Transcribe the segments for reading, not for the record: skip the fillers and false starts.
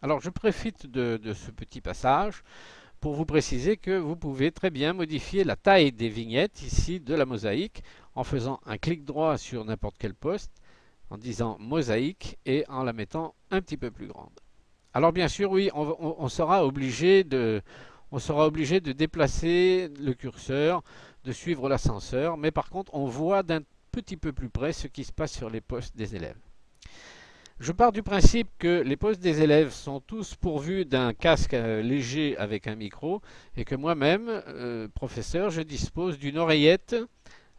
Alors je profite de ce petit passage pour vous préciser que vous pouvez très bien modifier la taille des vignettes ici de la mosaïque en faisant un clic droit sur n'importe quel poste, en disant mosaïque et en la mettant un petit peu plus grande. Alors bien sûr, oui, on sera obligé de déplacer le curseur, de suivre l'ascenseur, mais par contre, on voit d'un petit peu plus près ce qui se passe sur les postes des élèves. Je pars du principe que les postes des élèves sont tous pourvus d'un casque léger avec un micro et que moi-même, professeur, je dispose d'une oreillette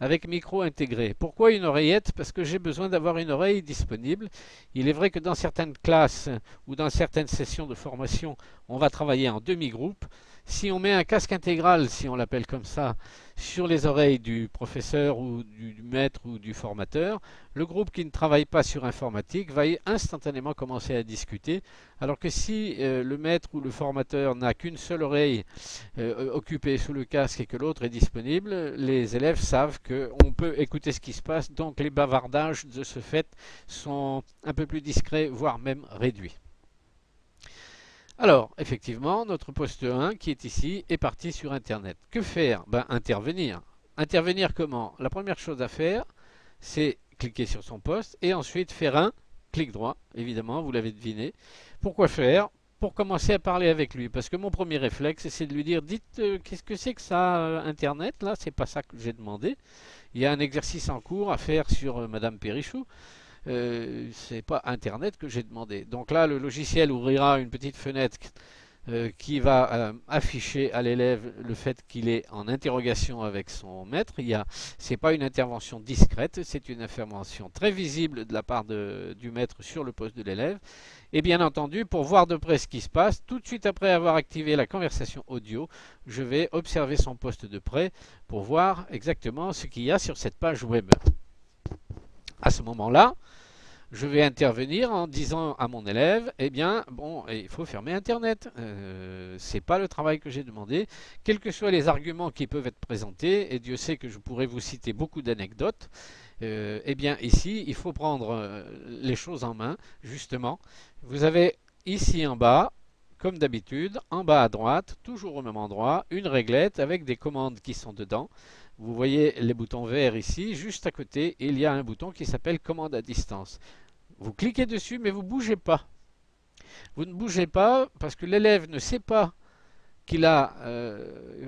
avec micro intégré. Pourquoi une oreillette? Parce que j'ai besoin d'avoir une oreille disponible. Il est vrai que dans certaines classes ou dans certaines sessions de formation, on va travailler en demi-groupe. Si on met un casque intégral, si on l'appelle comme ça, sur les oreilles du professeur ou du maître ou du formateur, le groupe qui ne travaille pas sur informatique va instantanément commencer à discuter, alors que si le maître ou le formateur n'a qu'une seule oreille occupée sous le casque et que l'autre est disponible, les élèves savent qu'on peut écouter ce qui se passe, donc les bavardages de ce fait sont un peu plus discrets, voire même réduits. Alors, effectivement, notre poste 1 qui est ici est parti sur Internet. Que faire? Ben, intervenir. Intervenir comment? La première chose à faire, c'est cliquer sur son poste et ensuite faire un clic droit, évidemment, vous l'avez deviné. Pourquoi faire? Pour commencer à parler avec lui. Parce que mon premier réflexe, c'est de lui dire, dites, qu'est-ce que c'est que ça, Internet? Là, c'est pas ça que j'ai demandé. Il y a un exercice en cours à faire sur Madame Perrichou. C'est pas Internet que j'ai demandé. Donc là, le logiciel ouvrira une petite fenêtre qui va afficher à l'élève le fait qu'il est en interrogation avec son maître. C'est pas une intervention discrète, c'est une intervention très visible de la part du maître sur le poste de l'élève. Et bien entendu, pour voir de près ce qui se passe, tout de suite après avoir activé la conversation audio, je vais observer son poste de près pour voir exactement ce qu'il y a sur cette page web. À ce moment-là, je vais intervenir en disant à mon élève, eh bien, bon, il faut fermer Internet. C'est pas le travail que j'ai demandé. Quels que soient les arguments qui peuvent être présentés, et Dieu sait que je pourrais vous citer beaucoup d'anecdotes, eh bien, ici, il faut prendre les choses en main, justement. Vous avez ici en bas, comme d'habitude, en bas à droite, toujours au même endroit, une réglette avec des commandes qui sont dedans. Vous voyez les boutons verts ici, juste à côté, il y a un bouton qui s'appelle commande à distance. Vous cliquez dessus, mais vous ne bougez pas. Vous ne bougez pas parce que l'élève ne sait pas qu'il a,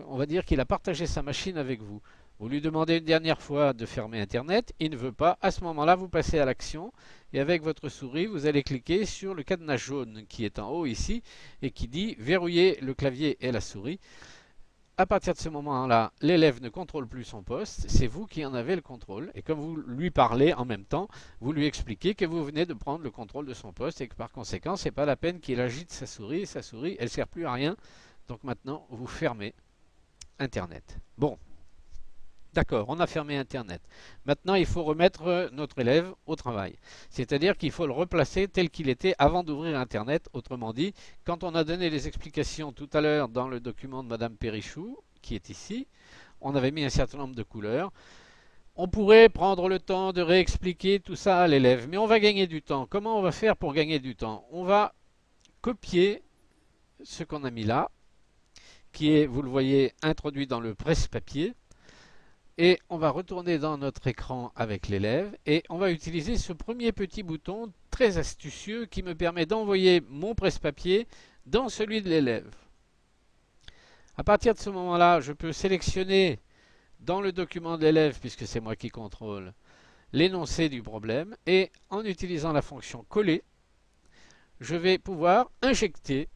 on va dire qu'il a partagé sa machine avec vous. Vous lui demandez une dernière fois de fermer Internet, il ne veut pas. À ce moment-là, vous passez à l'action et avec votre souris, vous allez cliquer sur le cadenas jaune qui est en haut ici et qui dit verrouiller le clavier et la souris. À partir de ce moment-là, l'élève ne contrôle plus son poste, c'est vous qui en avez le contrôle. Et comme vous lui parlez en même temps, vous lui expliquez que vous venez de prendre le contrôle de son poste et que par conséquent, ce n'est pas la peine qu'il agite sa souris. Sa souris, elle ne sert plus à rien. Donc maintenant, vous fermez Internet. Bon, d'accord, on a fermé Internet. Maintenant, il faut remettre notre élève au travail. C'est-à-dire qu'il faut le replacer tel qu'il était avant d'ouvrir Internet. Autrement dit, quand on a donné les explications tout à l'heure dans le document de Madame Perrichou, qui est ici, on avait mis un certain nombre de couleurs. On pourrait prendre le temps de réexpliquer tout ça à l'élève, mais on va gagner du temps. Comment on va faire pour gagner du temps? On va copier ce qu'on a mis là, qui est, vous le voyez, introduit dans le presse-papier. Et on va retourner dans notre écran avec l'élève et on va utiliser ce premier petit bouton très astucieux qui me permet d'envoyer mon presse-papier dans celui de l'élève. À partir de ce moment-là, je peux sélectionner dans le document de l'élève, puisque c'est moi qui contrôle, l'énoncé du problème et en utilisant la fonction coller, je vais pouvoir injecter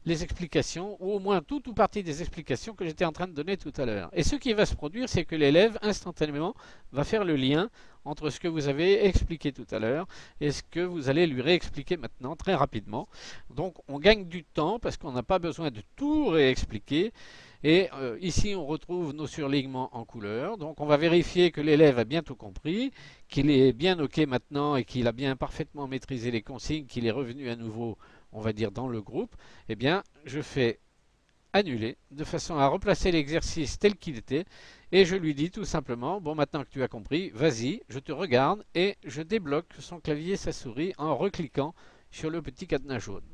les explications, ou au moins toute ou partie des explications que j'étais en train de donner tout à l'heure. Et ce qui va se produire, c'est que l'élève, instantanément, va faire le lien entre ce que vous avez expliqué tout à l'heure et ce que vous allez lui réexpliquer maintenant, très rapidement. Donc, on gagne du temps parce qu'on n'a pas besoin de tout réexpliquer. Et ici, on retrouve nos surlignements en couleur. Donc, on va vérifier que l'élève a bien tout compris, qu'il est bien OK maintenant et qu'il a bien parfaitement maîtrisé les consignes, qu'il est revenu à nouveau, on va dire, dans le groupe. Eh bien, je fais annuler de façon à replacer l'exercice tel qu'il était et je lui dis tout simplement, bon, maintenant que tu as compris, vas-y, je te regarde et je débloque son clavier et sa souris en recliquant sur le petit cadenas jaune.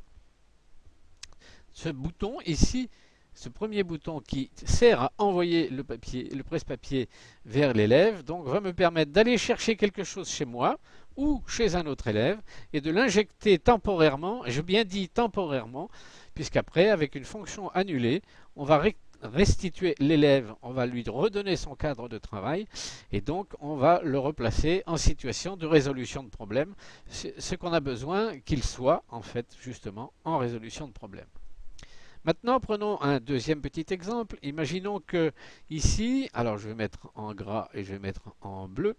Ce bouton ici, ce premier bouton qui sert à envoyer le papier, le presse-papier vers l'élève, donc va me permettre d'aller chercher quelque chose chez moi ou chez un autre élève et de l'injecter temporairement, je bien dis temporairement, puisqu'après, avec une fonction annulée, on va restituer l'élève, on va lui redonner son cadre de travail et donc on va le replacer en situation de résolution de problème, ce qu'on a besoin qu'il soit en fait justement en résolution de problème. Maintenant, prenons un deuxième petit exemple. Imaginons que ici, alors je vais mettre en gras et je vais mettre en bleu.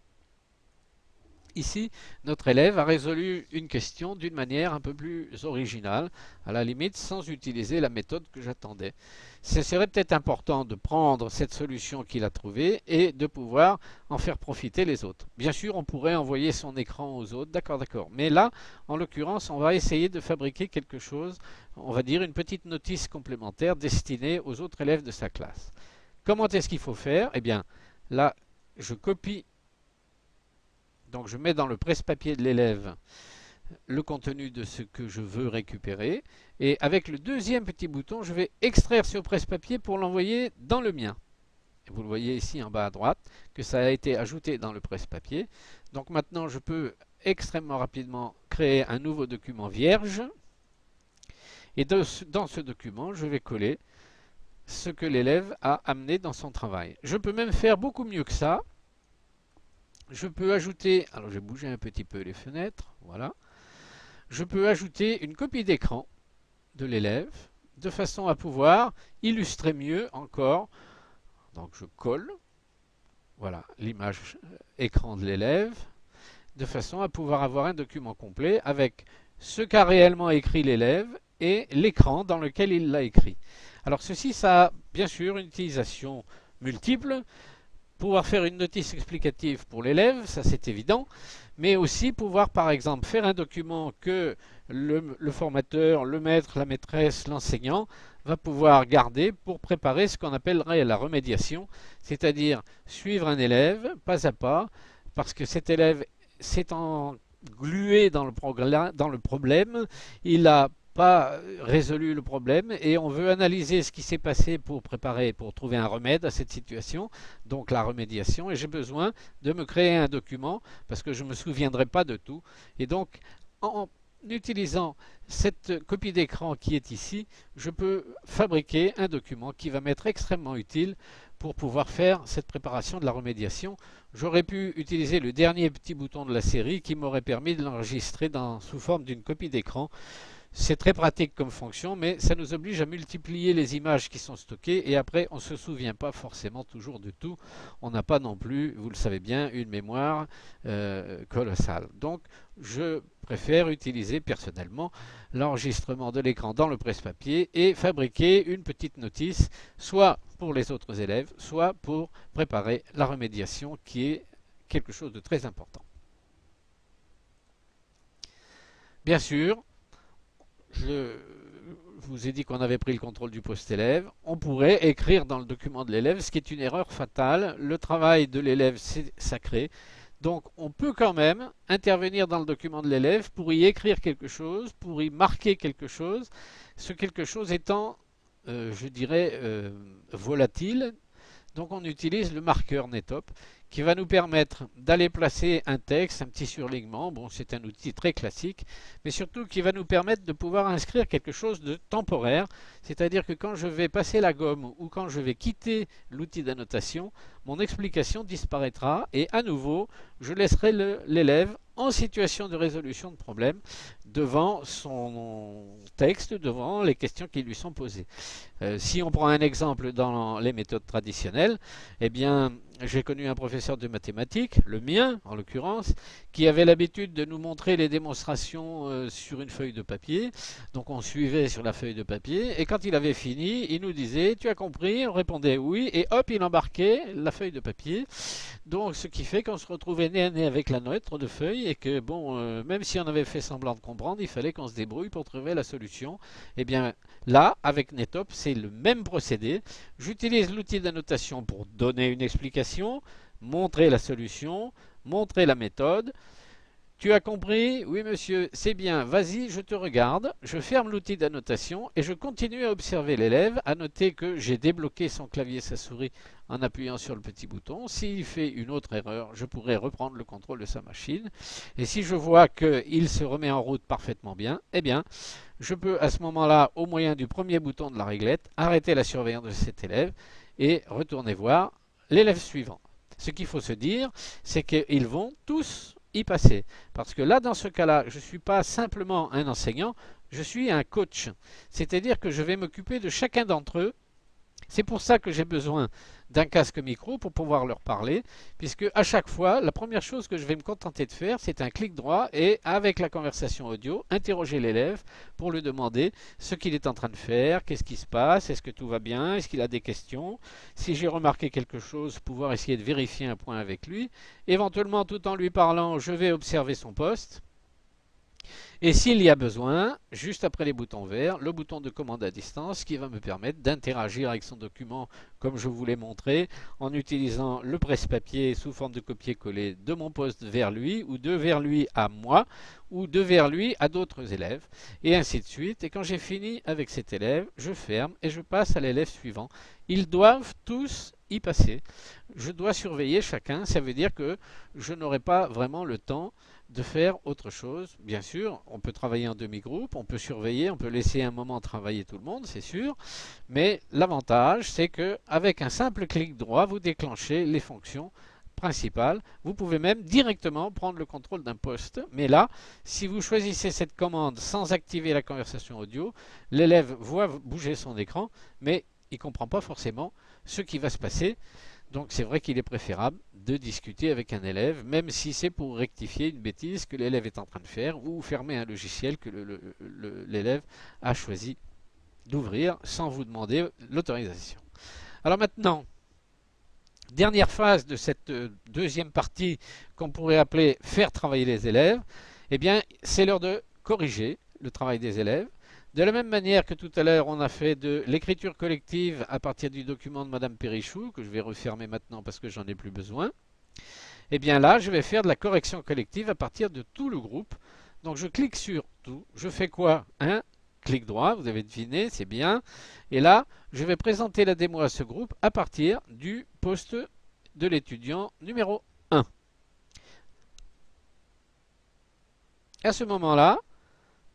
Ici, notre élève a résolu une question d'une manière un peu plus originale, à la limite sans utiliser la méthode que j'attendais. Ce serait peut-être important de prendre cette solution qu'il a trouvée et de pouvoir en faire profiter les autres. Bien sûr, on pourrait envoyer son écran aux autres, d'accord, d'accord. Mais là, en l'occurrence, on va essayer de fabriquer quelque chose, on va dire une petite notice complémentaire destinée aux autres élèves de sa classe. Comment est-ce qu'il faut faire? Eh bien, là, je copie. Donc je mets dans le presse-papier de l'élève le contenu de ce que je veux récupérer. Et avec le deuxième petit bouton, je vais extraire ce presse-papier pour l'envoyer dans le mien. Vous le voyez ici en bas à droite, que ça a été ajouté dans le presse-papier. Donc maintenant, je peux extrêmement rapidement créer un nouveau document vierge. Et dans ce document, je vais coller ce que l'élève a amené dans son travail. Je peux même faire beaucoup mieux que ça. Je peux ajouter, alors j'ai bougé un petit peu les fenêtres, voilà. Je peux ajouter une copie d'écran de l'élève de façon à pouvoir illustrer mieux encore. Donc je colle, voilà, l'image écran de l'élève, de façon à pouvoir avoir un document complet avec ce qu'a réellement écrit l'élève et l'écran dans lequel il l'a écrit. Alors ceci, ça a bien sûr une utilisation multiple. Pouvoir faire une notice explicative pour l'élève, ça c'est évident, mais aussi pouvoir par exemple faire un document que le formateur, le maître, la maîtresse, l'enseignant va pouvoir garder pour préparer ce qu'on appellerait la remédiation, c'est-à-dire suivre un élève pas à pas, parce que cet élève s'est englué dans le problème, il a pas résolu le problème et on veut analyser ce qui s'est passé pour préparer, pour trouver un remède à cette situation, donc la remédiation, et j'ai besoin de me créer un document parce que je ne me souviendrai pas de tout. Et donc, en utilisant cette copie d'écran qui est ici, je peux fabriquer un document qui va m'être extrêmement utile pour pouvoir faire cette préparation de la remédiation. J'aurais pu utiliser le dernier petit bouton de la série qui m'aurait permis de l'enregistrer sous forme d'une copie d'écran. C'est très pratique comme fonction, mais ça nous oblige à multiplier les images qui sont stockées et après on ne se souvient pas forcément toujours de tout. On n'a pas non plus, vous le savez bien, une mémoire colossale. Donc je préfère utiliser personnellement l'enregistrement de l'écran dans le presse-papier et fabriquer une petite notice, soit pour les autres élèves, soit pour préparer la remédiation qui est quelque chose de très important. Bien sûr, je vous ai dit qu'on avait pris le contrôle du poste élève. On pourrait écrire dans le document de l'élève, ce qui est une erreur fatale. Le travail de l'élève, c'est sacré. Donc on peut quand même intervenir dans le document de l'élève pour y écrire quelque chose, pour y marquer quelque chose. Ce quelque chose étant, je dirais, volatile. Donc on utilise le marqueur Netop qui va nous permettre d'aller placer un texte, un petit surlignement. Bon, c'est un outil très classique, mais surtout qui va nous permettre de pouvoir inscrire quelque chose de temporaire. C'est-à-dire que quand je vais passer la gomme ou quand je vais quitter l'outil d'annotation, mon explication disparaîtra et à nouveau, je laisserai l'élève en situation de résolution de problème devant son texte, devant les questions qui lui sont posées. Si on prend un exemple dans les méthodes traditionnelles, eh bien, j'ai connu un professeur de mathématiques, le mien en l'occurrence, qui avait l'habitude de nous montrer les démonstrations sur une feuille de papier. Donc on suivait sur la feuille de papier et quand il avait fini, il nous disait « tu as compris ?» On répondait « oui » et hop, il embarquait la feuille de papier. Donc ce qui fait qu'on se retrouvait nez à nez avec la lettre de feuille et que bon, même si on avait fait semblant de comprendre, il fallait qu'on se débrouille pour trouver la solution. Et bien là, avec Netop, c'est le même procédé. J'utilise l'outil d'annotation pour donner une explication, montrer la solution, montrer la méthode. Tu as compris? Oui, monsieur, c'est bien. Vas-y, je te regarde. Je ferme l'outil d'annotation et je continue à observer l'élève. À noter que j'ai débloqué son clavier et sa souris en appuyant sur le petit bouton. S'il fait une autre erreur, je pourrai reprendre le contrôle de sa machine. Et si je vois qu'il se remet en route parfaitement bien, eh bien, je peux à ce moment-là, au moyen du premier bouton de la réglette, arrêter la surveillance de cet élève et retourner voir l'élève suivant. Ce qu'il faut se dire, c'est qu'ils vont tous y passer. Parce que là, dans ce cas-là, je ne suis pas simplement un enseignant, je suis un coach. C'est-à-dire que je vais m'occuper de chacun d'entre eux. C'est pour ça que j'ai besoin d'un casque micro pour pouvoir leur parler, puisque à chaque fois, la première chose que je vais me contenter de faire, c'est un clic droit et avec la conversation audio, interroger l'élève pour lui demander ce qu'il est en train de faire, qu'est-ce qui se passe, est-ce que tout va bien, est-ce qu'il a des questions, si j'ai remarqué quelque chose, pouvoir essayer de vérifier un point avec lui. Éventuellement, tout en lui parlant, je vais observer son poste. Et s'il y a besoin, juste après les boutons verts, le bouton de commande à distance qui va me permettre d'interagir avec son document comme je vous l'ai montré en utilisant le presse-papier sous forme de copier-coller de mon poste vers lui ou de vers lui à moi ou de vers lui à d'autres élèves et ainsi de suite. Et quand j'ai fini avec cet élève, je ferme et je passe à l'élève suivant. Ils doivent tous y passer. Je dois surveiller chacun, ça veut dire que je n'aurai pas vraiment le temps de faire autre chose. Bien sûr, on peut travailler en demi-groupe, on peut surveiller, on peut laisser un moment travailler tout le monde, c'est sûr. Mais l'avantage, c'est que avec un simple clic droit, vous déclenchez les fonctions principales. Vous pouvez même directement prendre le contrôle d'un poste. Mais là, si vous choisissez cette commande sans activer la conversation audio, l'élève voit bouger son écran, mais il ne comprend pas forcément ce qui va se passer. Donc c'est vrai qu'il est préférable de discuter avec un élève, même si c'est pour rectifier une bêtise que l'élève est en train de faire ou fermer un logiciel que l'élève a choisi d'ouvrir sans vous demander l'autorisation. Alors maintenant, dernière phase de cette deuxième partie qu'on pourrait appeler faire travailler les élèves, eh bien c'est l'heure de corriger le travail des élèves. De la même manière que tout à l'heure, on a fait de l'écriture collective à partir du document de Madame Périchou, que je vais refermer maintenant parce que j'en ai plus besoin. Et bien là, je vais faire de la correction collective à partir de tout le groupe. Donc je clique sur tout. Je fais quoi? Un clic droit, vous avez deviné, c'est bien. Et là, je vais présenter la démo à ce groupe à partir du poste de l'étudiant numéro 1. À ce moment-là,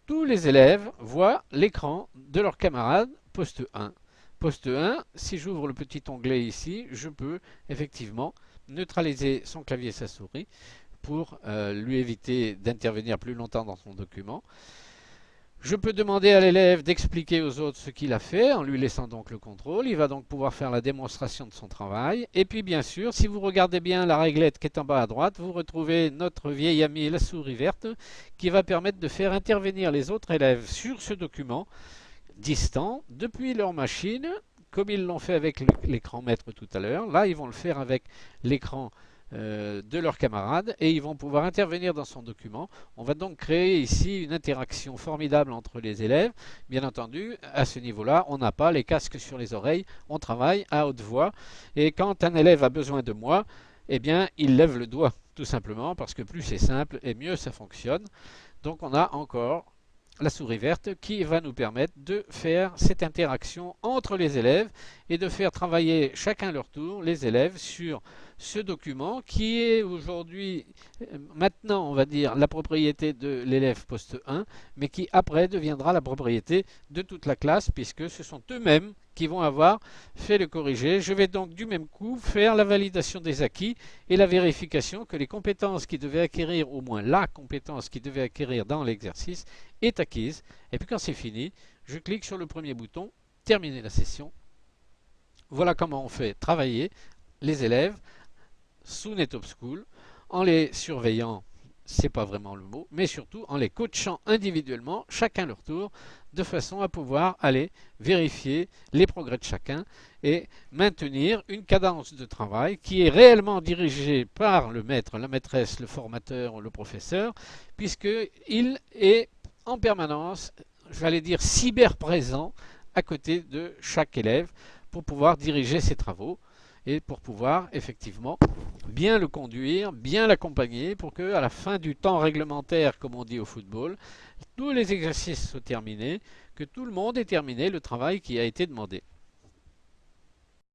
tous les élèves voient l'écran de leur camarade poste 1. Poste 1, si j'ouvre le petit onglet ici, je peux effectivement neutraliser son clavier et sa souris pour lui éviter d'intervenir plus longtemps dans son document. Je peux demander à l'élève d'expliquer aux autres ce qu'il a fait en lui laissant donc le contrôle. Il va donc pouvoir faire la démonstration de son travail. Et puis bien sûr, si vous regardez bien la réglette qui est en bas à droite, vous retrouvez notre vieille amie la souris verte qui va permettre de faire intervenir les autres élèves sur ce document distant depuis leur machine, comme ils l'ont fait avec l'écran maître tout à l'heure. Là, ils vont le faire avec l'écran de leurs camarades et ils vont pouvoir intervenir dans son document. On va donc créer ici une interaction formidable entre les élèves. Bien entendu, à ce niveau-là, on n'a pas les casques sur les oreilles, on travaille à haute voix et quand un élève a besoin de moi, eh bien, il lève le doigt, tout simplement, parce que plus c'est simple et mieux ça fonctionne. Donc on a encore la souris verte qui va nous permettre de faire cette interaction entre les élèves et de faire travailler chacun leur tour les élèves sur ce document qui est aujourd'hui, maintenant on va dire, la propriété de l'élève poste 1, mais qui après deviendra la propriété de toute la classe puisque ce sont eux-mêmes qui vont avoir fait le corriger. Je vais donc du même coup faire la validation des acquis et la vérification que les compétences qu'ils devaient acquérir, au moins la compétence qu'ils devaient acquérir dans l'exercice, est acquise. Et puis quand c'est fini, je clique sur le premier bouton, terminer la session. Voilà comment on fait travailler les élèves sous NetHub School en les surveillant, c'est pas vraiment le mot, mais surtout en les coachant individuellement, chacun leur tour, de façon à pouvoir aller vérifier les progrès de chacun et maintenir une cadence de travail qui est réellement dirigée par le maître, la maîtresse, le formateur ou le professeur, puisqu'il est en permanence, j'allais dire, cyber présent à côté de chaque élève pour pouvoir diriger ses travaux. et pour pouvoir effectivement bien le conduire, bien l'accompagner pour que à la fin du temps réglementaire, comme on dit au football, tous les exercices soient terminés, que tout le monde ait terminé le travail qui a été demandé.